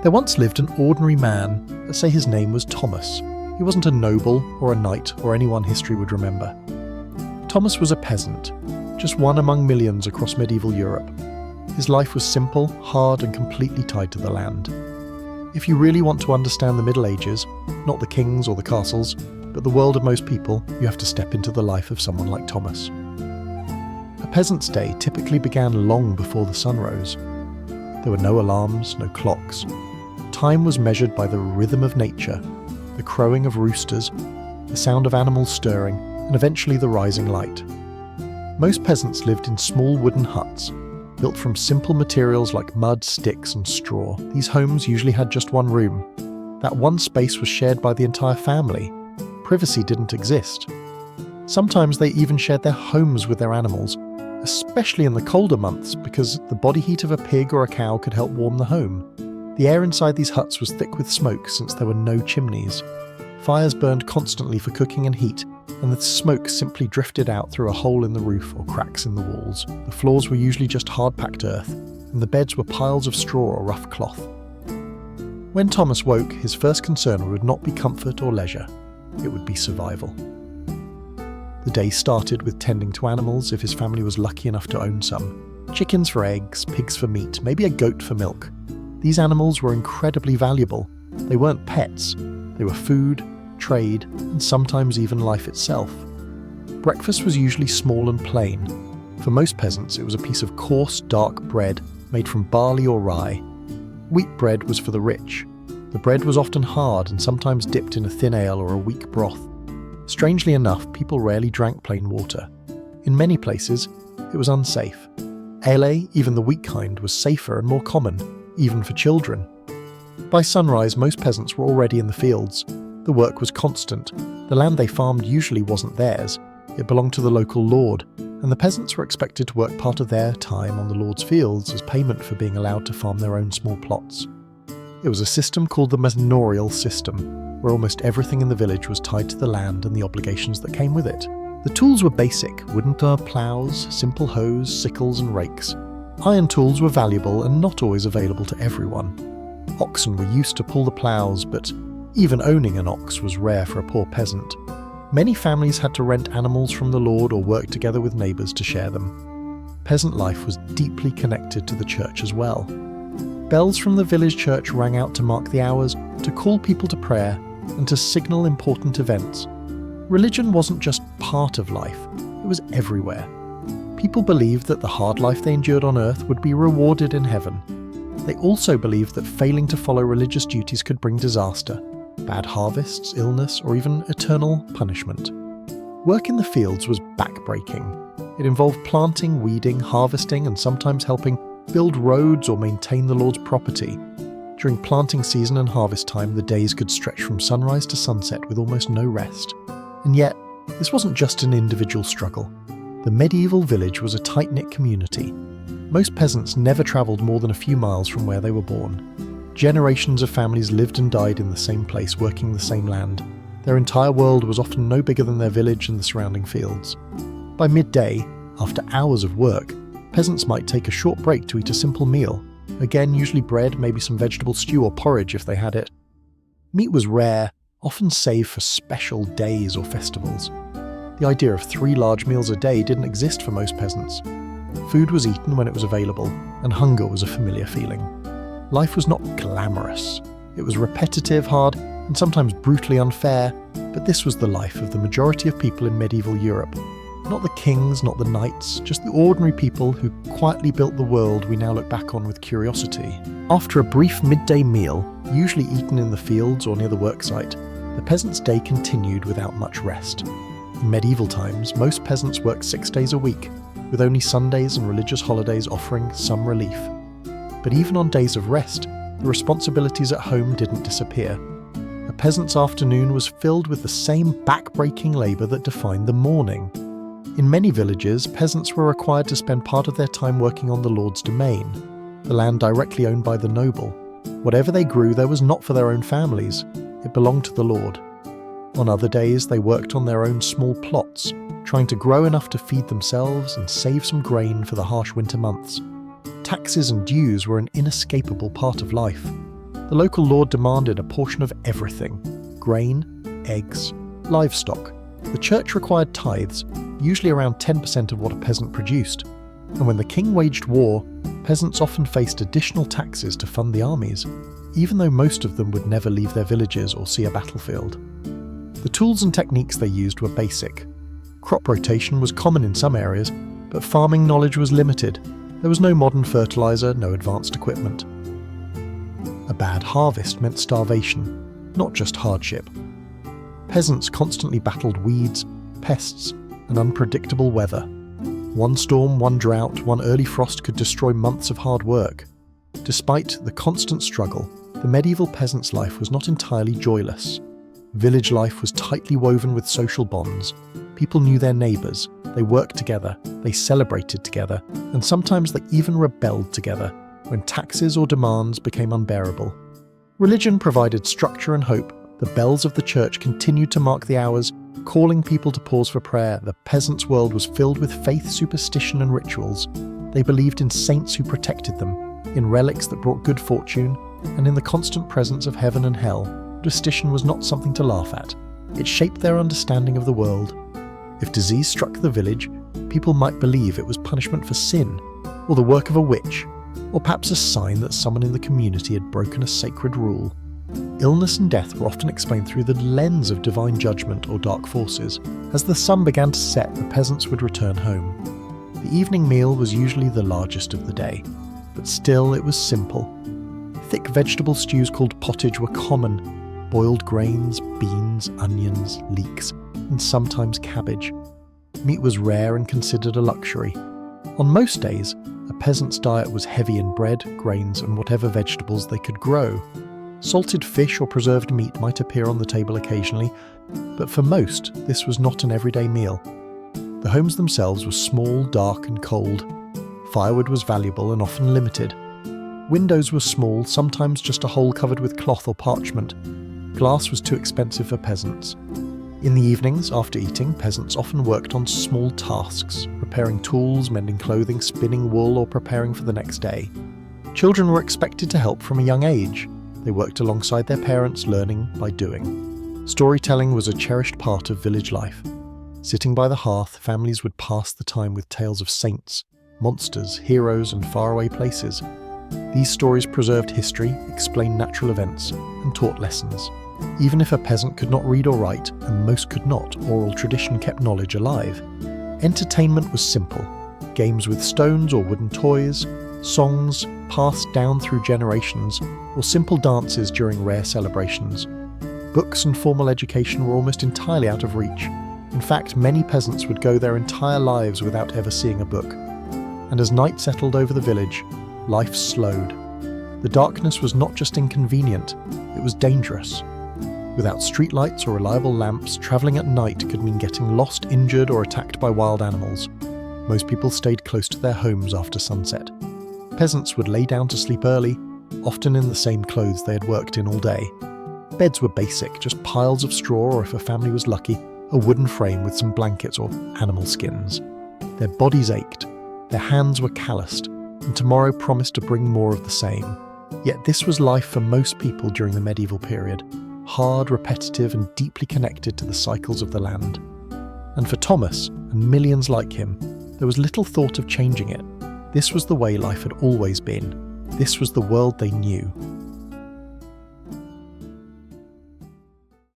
There once lived an ordinary man, let's say his name was Thomas. He wasn't a noble or a knight or anyone history would remember. Thomas was a peasant, just one among millions across medieval Europe. His life was simple, hard, and completely tied to the land. If you really want to understand the Middle Ages, not the kings or the castles, but the world of most people, you have to step into the life of someone like Thomas. A peasant's day typically began long before the sun rose. There were no alarms, no clocks. Time was measured by the rhythm of nature, the crowing of roosters, the sound of animals stirring, and eventually the rising light. Most peasants lived in small wooden huts, built from simple materials like mud, sticks, and straw. These homes usually had just one room. That one space was shared by the entire family. Privacy didn't exist. Sometimes they even shared their homes with their animals, especially in the colder months because the body heat of a pig or a cow could help warm the home. The air inside these huts was thick with smoke since there were no chimneys. Fires burned constantly for cooking and heat, and the smoke simply drifted out through a hole in the roof or cracks in the walls. The floors were usually just hard-packed earth, and the beds were piles of straw or rough cloth. When Thomas woke, his first concern would not be comfort or leisure. It would be survival. The day started with tending to animals if his family was lucky enough to own some. Chickens for eggs, pigs for meat, maybe a goat for milk. These animals were incredibly valuable. They weren't pets. They were food, trade, and sometimes even life itself. Breakfast was usually small and plain. For most peasants, it was a piece of coarse, dark bread made from barley or rye. Wheat bread was for the rich. The bread was often hard and sometimes dipped in a thin ale or a weak broth. Strangely enough, people rarely drank plain water. In many places, it was unsafe. Ale, even the weak kind, was safer and more common, even for children. By sunrise, most peasants were already in the fields. The work was constant. The land they farmed usually wasn't theirs. It belonged to the local lord, and the peasants were expected to work part of their time on the lord's fields as payment for being allowed to farm their own small plots. It was a system called the manorial system, where almost everything in the village was tied to the land and the obligations that came with it. The tools were basic: wooden ploughs, simple hoes, sickles, and rakes. Iron tools were valuable and not always available to everyone. Oxen were used to pull the ploughs, but even owning an ox was rare for a poor peasant. Many families had to rent animals from the lord or work together with neighbours to share them. Peasant life was deeply connected to the church as well. Bells from the village church rang out to mark the hours, to call people to prayer, and to signal important events. Religion wasn't just part of life, it was everywhere. People believed that the hard life they endured on earth would be rewarded in heaven. They also believed that failing to follow religious duties could bring disaster, bad harvests, illness, or even eternal punishment. Work in the fields was backbreaking. It involved planting, weeding, harvesting, and sometimes helping build roads or maintain the Lord's property. During planting season and harvest time, the days could stretch from sunrise to sunset with almost no rest. And yet, this wasn't just an individual struggle. The medieval village was a tight-knit community. Most peasants never travelled more than a few miles from where they were born. Generations of families lived and died in the same place, working the same land. Their entire world was often no bigger than their village and the surrounding fields. By midday, after hours of work, peasants might take a short break to eat a simple meal. Again, usually bread, maybe some vegetable stew or porridge if they had it. Meat was rare, often saved for special days or festivals. The idea of 3 large meals a day didn't exist for most peasants. Food was eaten when it was available, and hunger was a familiar feeling. Life was not glamorous. It was repetitive, hard, and sometimes brutally unfair, but this was the life of the majority of people in medieval Europe. Not the kings, not the knights, just the ordinary people who quietly built the world we now look back on with curiosity. After a brief midday meal, usually eaten in the fields or near the worksite, the peasant's day continued without much rest. In medieval times, most peasants worked 6 days a week, with only Sundays and religious holidays offering some relief. But even on days of rest, the responsibilities at home didn't disappear. A peasant's afternoon was filled with the same back-breaking labour that defined the morning. In many villages, peasants were required to spend part of their time working on the lord's domain, the land directly owned by the noble. Whatever they grew there was not for their own families, it belonged to the lord. On other days, they worked on their own small plots, trying to grow enough to feed themselves and save some grain for the harsh winter months. Taxes and dues were an inescapable part of life. The local lord demanded a portion of everything: grain, eggs, livestock. The church required tithes, usually around 10% of what a peasant produced. And when the king waged war, peasants often faced additional taxes to fund the armies, even though most of them would never leave their villages or see a battlefield. The tools and techniques they used were basic. Crop rotation was common in some areas, but farming knowledge was limited. There was no modern fertilizer, no advanced equipment. A bad harvest meant starvation, not just hardship. Peasants constantly battled weeds, pests, and unpredictable weather. One storm, one drought, one early frost could destroy months of hard work. Despite the constant struggle, the medieval peasant's life was not entirely joyless. Village life was tightly woven with social bonds. People knew their neighbours, they worked together, they celebrated together, and sometimes they even rebelled together when taxes or demands became unbearable. Religion provided structure and hope. The bells of the church continued to mark the hours, calling people to pause for prayer. The peasants' world was filled with faith, superstition, and rituals. They believed in saints who protected them, in relics that brought good fortune, and in the constant presence of heaven and hell. Superstition was not something to laugh at. It shaped their understanding of the world. If disease struck the village, people might believe it was punishment for sin, or the work of a witch, or perhaps a sign that someone in the community had broken a sacred rule. Illness and death were often explained through the lens of divine judgment or dark forces. As the sun began to set, the peasants would return home. The evening meal was usually the largest of the day, but still it was simple. Thick vegetable stews called pottage were common. Boiled grains, beans, onions, leeks, and sometimes cabbage. Meat was rare and considered a luxury. On most days, a peasant's diet was heavy in bread, grains, and whatever vegetables they could grow. Salted fish or preserved meat might appear on the table occasionally, but for most, this was not an everyday meal. The homes themselves were small, dark, and cold. Firewood was valuable and often limited. Windows were small, sometimes just a hole covered with cloth or parchment. Glass was too expensive for peasants. In the evenings, after eating, peasants often worked on small tasks, repairing tools, mending clothing, spinning wool, or preparing for the next day. Children were expected to help from a young age. They worked alongside their parents, learning by doing. Storytelling was a cherished part of village life. Sitting by the hearth, families would pass the time with tales of saints, monsters, heroes, and faraway places. These stories preserved history, explained natural events, and taught lessons. Even if a peasant could not read or write, and most could not, oral tradition kept knowledge alive. Entertainment was simple. Games with stones or wooden toys, songs passed down through generations, or simple dances during rare celebrations. Books and formal education were almost entirely out of reach. In fact, many peasants would go their entire lives without ever seeing a book. And as night settled over the village, life slowed. The darkness was not just inconvenient, it was dangerous. Without streetlights or reliable lamps, travelling at night could mean getting lost, injured, or attacked by wild animals. Most people stayed close to their homes after sunset. Peasants would lay down to sleep early, often in the same clothes they had worked in all day. Beds were basic, just piles of straw, or if a family was lucky, a wooden frame with some blankets or animal skins. Their bodies ached, their hands were calloused, and tomorrow promised to bring more of the same. Yet this was life for most people during the medieval period, hard, repetitive, and deeply connected to the cycles of the land. And for Thomas, and millions like him, there was little thought of changing it. This was the way life had always been. This was the world they knew.